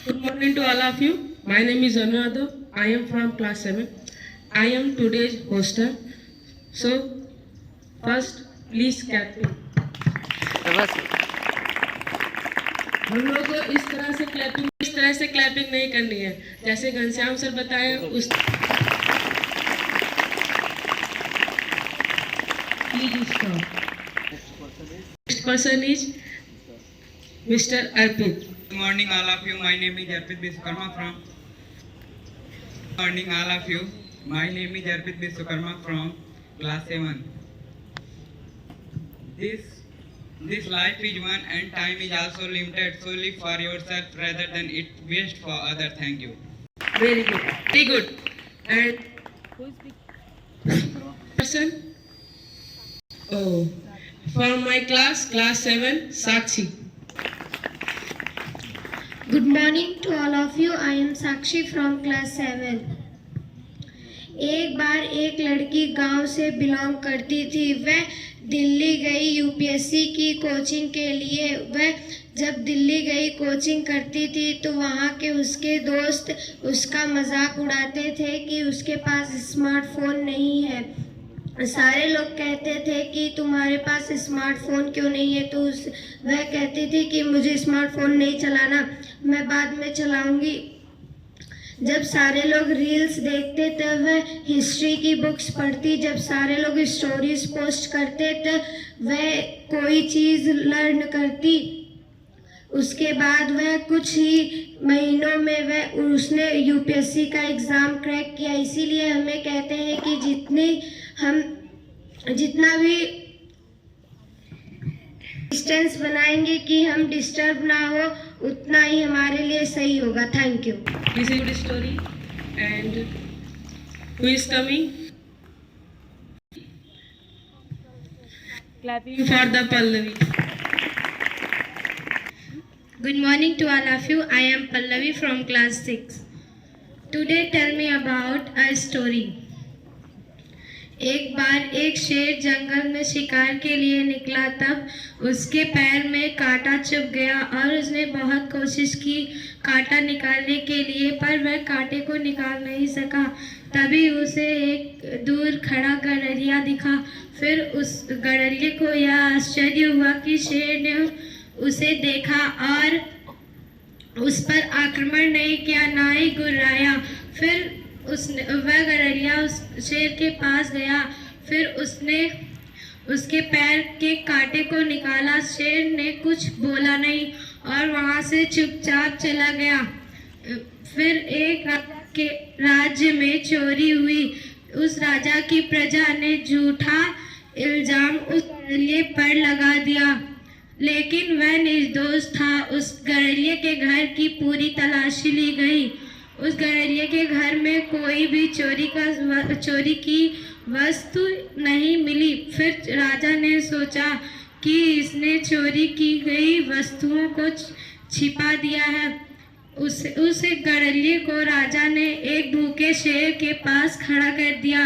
Good morning to all of you. My name is Anu Yadav. I am from class 7. I am today's hoster. So, first, please clap. हम लोग को इस तरह से clapping नहीं करनी है, जैसे घनश्याम सर बताए उस Next person is Mr. Arpit. Good morning all of you. My name is Arpit Biswakarma from. Good morning all of you. My name is Arpit Biswakarma from class 7. This life is one and time is also limited. So live for yourself rather than it waste for others. Thank you. Very good. Very good. And who is person? Oh, from my class 7, Sakshi. Good morning to all of you. I am Sakshi from class 7. एक बार एक लड़की गांव से belong करती थी। वह दिल्ली गई UPSC की कोचिंग के लिए। वह जब दिल्ली गई कोचिंग करती थी तो वहाँ के उसके दोस्त उसका मजाक उड़ाते थे कि उसके पास स्मार्टफोन नहीं है। सारे लोग कहते थे कि तुम्हारे पास स्मार्टफोन क्यों नहीं है, तो वह कहती थी कि मुझे स्मार्टफोन नहीं चलाना, मैं बाद में चलाऊंगी। जब सारे लोग रील्स देखते तब वह हिस्ट्री की बुक्स पढ़ती। जब सारे लोग स्टोरीज पोस्ट करते तब वह कोई चीज़ लर्न करती। उसके बाद वह कुछ ही महीनों में उसने यूपीएससी का एग्ज़ाम क्रैक किया। इसीलिए हमें कहते हैं कि जितना भी डिस्टेंस बनाएंगे कि हम डिस्टर्ब ना हो, उतना ही हमारे लिए सही होगा। Thank you. This is the story. And who is coming? Clapping for the Pallavi. Good morning to all of you. I am Pallavi from class 6. Today tell me about a story. एक बार एक शेर जंगल में शिकार के लिए निकला। तब उसके पैर में कांटा चुभ गया और उसने बहुत कोशिश की कांटा निकालने के लिए, पर वह कांटे को निकाल नहीं सका। तभी उसे एक दूर खड़ा गडरिया दिखा। फिर उस गडरिये को यह आश्चर्य हुआ कि शेर ने उसे देखा और उस पर आक्रमण नहीं किया, ना ही गुर्राया। फिर वह गडरिया उस शेर के पास गया। फिर उसने उसके पैर के कांटे को निकाला। शेर ने कुछ बोला नहीं और वहाँ से चुपचाप चला गया। फिर एक राजा के राज्य में चोरी हुई। उस राजा की प्रजा ने झूठा इल्जाम उस गडरिये पर लगा दिया, लेकिन वह निर्दोष था। उस गडरिये के घर की पूरी तलाशी ली गई। उस गडरिये के घर में कोई भी चोरी की वस्तु नहीं मिली। फिर राजा ने सोचा कि इसने चोरी की गई वस्तुओं को छिपा दिया है। उस गडरिये को राजा ने एक भूखे शेर के पास खड़ा कर दिया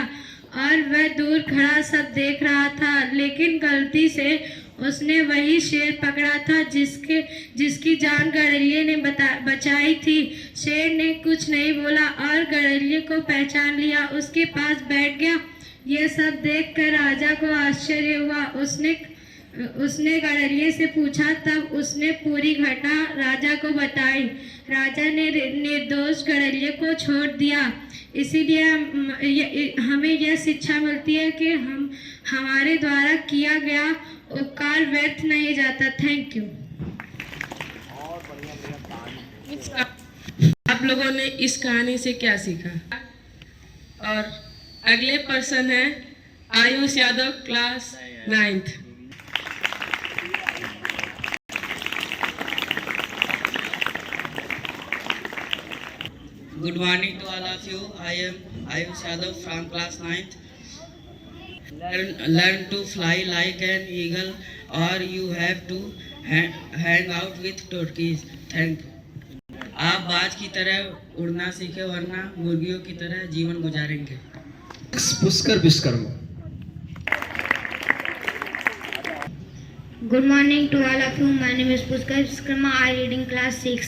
और वह दूर खड़ा सब देख रहा था, लेकिन गलती से उसने वही शेर पकड़ा था जिसकी जान गडरिये ने बचाई थी। शेर ने कुछ नहीं बोला और गडरिये को पहचान लिया, उसके पास बैठ गया। यह सब देखकर राजा को आश्चर्य हुआ। उसने गडरिये से पूछा, तब उसने पूरी घटना राजा को बताई। राजा ने निर्दोष गडरिये को छोड़ दिया। इसीलिए हमें यह शिक्षा मिलती है कि हमारे द्वारा किया गया उपकार व्यर्थ नहीं जाता। Thank you. आप लोगों ने इस कहानी से क्या सीखा? और अगले पर्सन है Ayush Yadav, class 9th। Good morning to all of you. I am Ayush Yadav from class 9th. Learn to fly like an eagle, or you have to hang out with turkeys. Thank you. आप बाज की तरह उड़ना सीखे, वरना मुर्गियों की तरह जीवन गुजारेंगे। Pushkar Vishwakarma. Good morning to all of you. My name is Pushkar Viskarma. I read in class 6.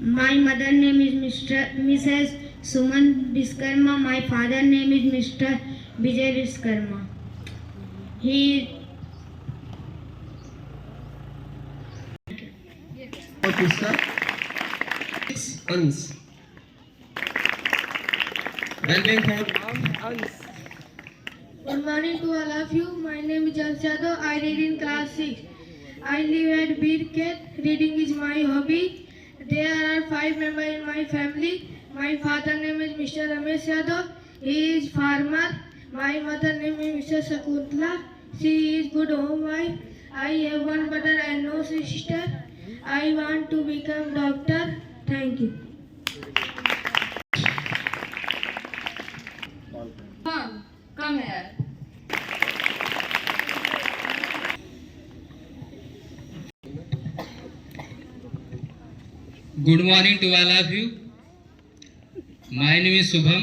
My mother name is Mrs. Suman Biskarma. My father name is Mr. Vijay Biskarma. He और तीसरा अंश। Wellbeing for Good morning to all of you. My name is Jal Yadav. I read in class 6. I live at Birket. Reading is my hobby. There are 5 members in my family. My father name is Mr. Ramesh Yadav. He is farmer. My mother name is Mr. Sakuntala. She is good home wife. I have one brother and no sister. I want to become doctor. Thank you. Mom, come here. Good morning to all of you. My name is Shubham.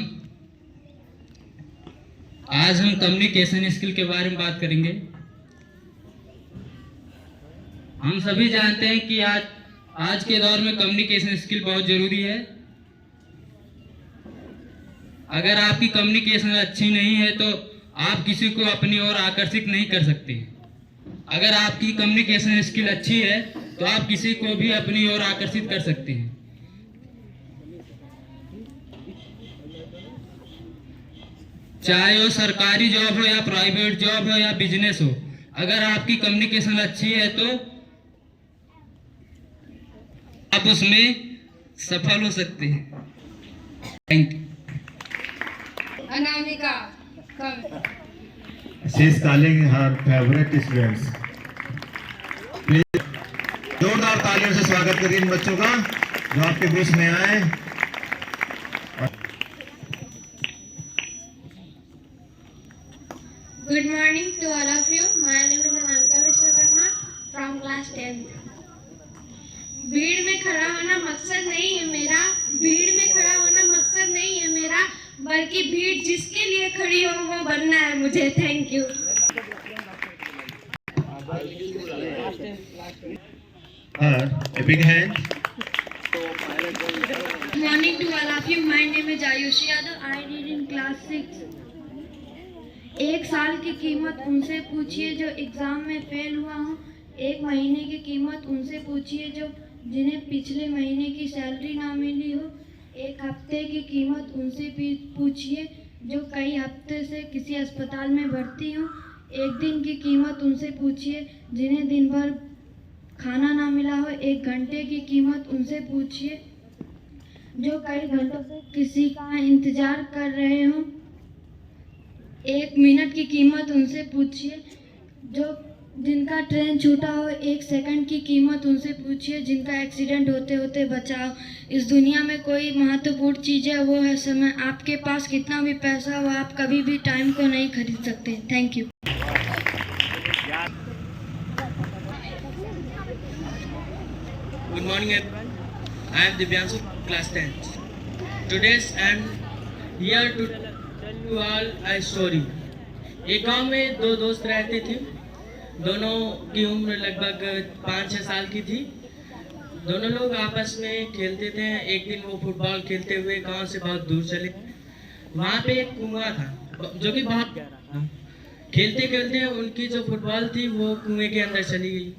आज हम communication skill के बारे में बात करेंगे। हम सभी जानते हैं कि आज के दौर में कम्युनिकेशन स्किल बहुत जरूरी है। अगर आपकी कम्युनिकेशन अच्छी नहीं है तो आप किसी को अपनी ओर आकर्षित नहीं कर सकते। अगर आपकी कम्युनिकेशन स्किल अच्छी है तो आप किसी को भी अपनी ओर आकर्षित कर सकते हैं। चाहे वो सरकारी जॉब हो या प्राइवेट जॉब हो या बिजनेस हो, अगर आपकी कम्युनिकेशन अच्छी है तो आप उसमें सफल हो सकते हैं। Thank you. Anamika, come. She is calling her favorite students. Please, जोरदार तालियों से स्वागत करिए इन बच्चों का जो आपके बीच में आए। Good morning to all of you. My name is Anamika Vishwakarma from class 10th. भीड़ में खड़ा होना मकसद नहीं है मेरा, भीड़ में खड़ा होना मकसद नहीं है मेरा, बल्कि भीड़ जिसके लिए खड़ी हो वो बनना है मुझे। Thank you. A big hand. Good morning to all of you. My name is Ayushi Yadav. I read in class 6. एक साल की कीमत उनसे पूछिए जो एग्जाम में फेल हुआ हूँ। एक महीने की कीमत उनसे पूछिए जो जिन्हें पिछले महीने की सैलरी ना मिली हो। एक हफ्ते की कीमत उनसे पूछिए जो कई हफ्ते से किसी अस्पताल में भर्ती हो। एक दिन की कीमत उनसे पूछिए जिन्हें दिन भर खाना ना मिला हो। एक घंटे की कीमत उनसे पूछिए जो कई घंटों से किसी का इंतजार कर रहे हो। एक मिनट की कीमत उनसे पूछिए जो जिनका ट्रेन छूटा हो। एक सेकंड की कीमत उनसे पूछिए जिनका एक्सीडेंट होते होते बचा हो। इस दुनिया में कोई महत्वपूर्ण चीज़ है वो है समय। आपके पास कितना भी पैसा हो आप कभी भी टाइम को नहीं खरीद सकते। Thank you. Good morning everyone. I am Divyanshu, class 10th. Today I am here to tell you all a story. एक गांव में दो दोस्त रहते थे। दोनों की उम्र लगभग 5-6 साल की थी। दोनों लोग आपस में खेलते थे। एक दिन वो फुटबॉल खेलते हुए गांव से बहुत दूर चले। वहाँ पे एक कुआं था जो कि बहुत गहरा था। खेलते खेलते उनकी जो फुटबॉल थी वो कुएं के अंदर चली गई।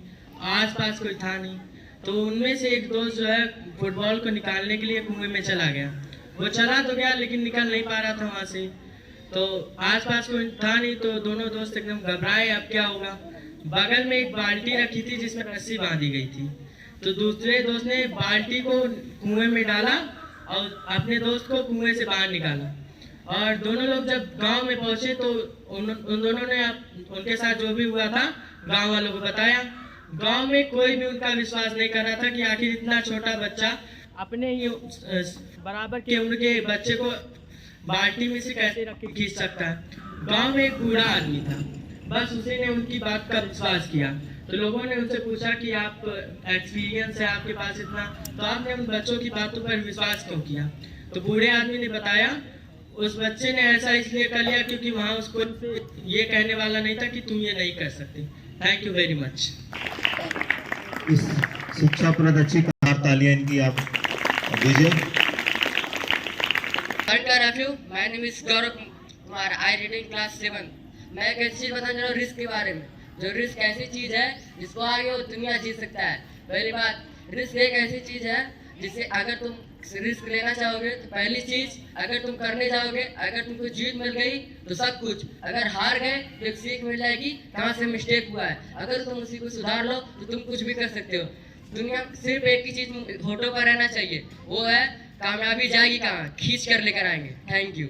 आसपास कोई था नहीं, तो उनमें से एक दोस्त जो है फुटबॉल को निकालने के लिए कुएं में चला गया। वो चला तो गया लेकिन निकल नहीं पा रहा था वहाँ से। तो आसपास कोई था नहीं, तो दोनों दोस्त एकदम घबराए अब क्या होगा। बगल में एक बाल्टी रखी थी जिसमें रस्सी बांधी गई थी। तो दूसरे दोस्त ने बाल्टी को कुएं में डाला और अपने दोस्त को कुएं से बाहर निकाला। और दोनों लोग जब गांव में पहुंचे तो उन दोनों ने उनके साथ जो भी हुआ था गांव वालों को बताया। गांव में कोई भी उनका विश्वास नहीं कर रहा था कि आखिर इतना छोटा बच्चा अपने ही बराबर की उम्र के बच्चे को बाल्टी में से कैसे खींच सकता है। गांव में एक बूढ़ा आदमी था, बस उसी ने उनकी बात का विश्वास किया। तो लोगों ने उनसे पूछा कि आप एक्सपीरियंस है आपके पास इतना, तो आपने उन बच्चों की बातों पर विश्वास क्यों किया। तो बूढ़े आदमी ने बताया उस बच्चे ने ऐसा इसलिए कर लिया क्योंकि वहाँ उसको ये कहने वाला नहीं था कि तुम ये नहीं कर सकते। Thank you very much. इस शिक्षाप्रद अच्छी तालियां इनकी आप दीजिए। My name is Gaurav Kumar, I read in class 7। मैं एक ऐसी चीज बताने जा रहा हूँ रिस्क के बारे में। जो रिस्क ऐसी चीज है जिसको आगे वो दुनिया जीत सकता है। पहली बात, रिस्क एक ऐसी चीज है जिसे अगर तुम रिस्क लेना चाहोगे तो पहली चीज, अगर तुम करने जाओगे, अगर तुमको जीत मिल गई तो सब कुछ, अगर हार गए तो एक सीख मिल जाएगी कहाँ से मिस्टेक हुआ है। अगर तुम उसी को सुधार लो तो तुम कुछ भी कर सकते हो। दुनिया सिर्फ एक ही चीज होठों पर रहना चाहिए, वो है कामयाबी जाएगी कहाँ, खींच कर लेकर आएंगे। Thank you.